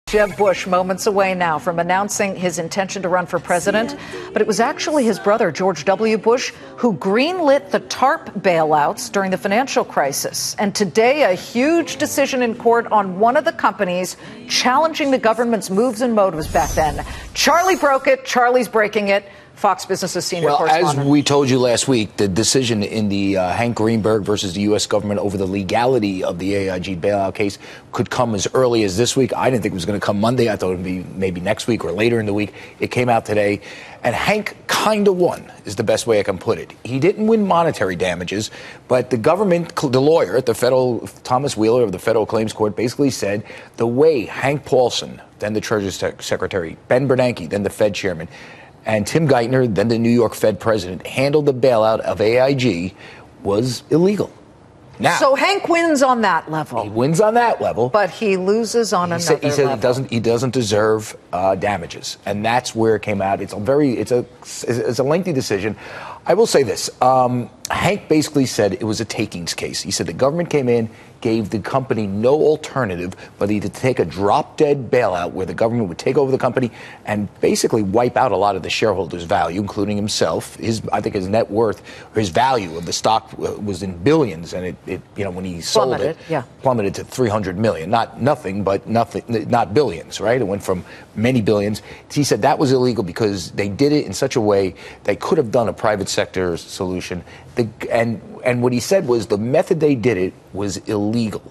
Jeb Bush moments away now from announcing his intention to run for president. But it was actually his brother, George W. Bush, who greenlit the TARP bailouts during the financial crisis. And today, a huge decision in court on one of the companies challenging the government's moves and motives back then. Charlie broke it. Charlie's breaking it. Fox Business's senior correspondent. As we told you last week, the decision in the Hank Greenberg versus the U.S. government over the legality of the AIG bailout case could come as early as this week. I didn't think it was going to come Monday. I thought it would be maybe next week or later in the week. It came out today. And Hank kind of won, is the best way I can put it. He didn't win monetary damages, but the government, the lawyer at the federal, Thomas Wheeler of the Federal Claims Court, basically said the way Hank Paulson, then the Treasury Secretary, Ben Bernanke, then the Fed chairman, and Tim Geithner, then the New York Fed president, handled the bailout of AIG was illegal. Now, so Hank wins on that level. He wins on that level. But he loses on another level. He said he doesn't deserve damages. And that's where it came out. It's a lengthy decision. I will say this. Hank basically said it was a takings case. He said the government came in, gave the company no alternative but either to take a drop-dead bailout where the government would take over the company and basically wipe out a lot of the shareholders' value, including himself. I think his net worth, or his value of the stock was in billions, and it when he sold it, plummeted to $300 million. Not billions, right? It went from many billions. He said that was illegal because they did it in such a way they could have done a private sector solution. And what he said was the method they did it was illegal,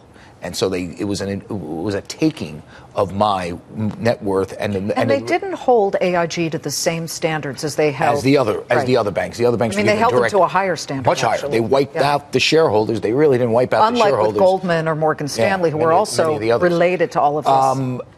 and so it was a taking of my net worth. And they didn't hold AIG to the same standards as they held as the other banks. The other banks, they held them to a higher standard, much higher. They wiped out the shareholders. They really didn't wipe out the shareholders. Unlike with Goldman or Morgan Stanley, who were also related to all of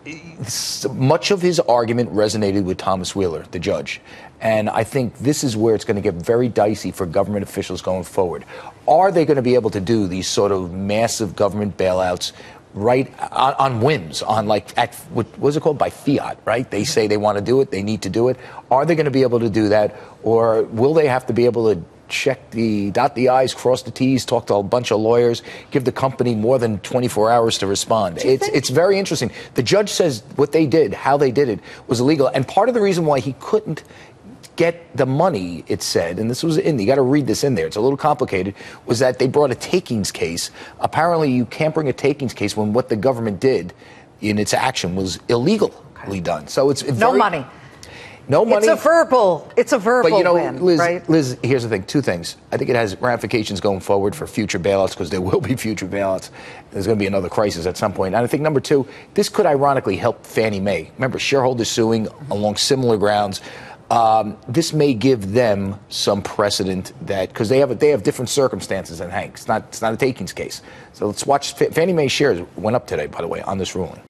this. Much of his argument resonated with Thomas Wheeler, the judge. And I think this is where it's going to get very dicey for government officials going forward. Are they going to be able to do these sort of massive government bailouts right on whims, on what's it called, by fiat, right? They say they want to do it, they need to do it. Are they going to be able to do that, or will they have to be able to dot the I's, cross the T's, talk to a bunch of lawyers, give the company more than 24 hours to respond? It's very interesting. The judge says what they did, how they did it, was illegal. And part of the reason why he couldn't get the money, it said, and this was you got to read this in there, it's a little complicated, was that they brought a takings case. Apparently you can't bring a takings case when what the government did in its action was illegally done. So it's no money. No money. It's a verbal win, Liz, right? Liz, here's the thing, two things. I think it has ramifications going forward for future bailouts, because there will be future bailouts. There's going to be another crisis at some point. And I think, number two, this could ironically help Fannie Mae. Remember, shareholders suing along similar grounds. This may give them some precedent because they have different circumstances than Hank. It's not a takings case. So let's watch. Fannie Mae shares went up today, by the way, on this ruling.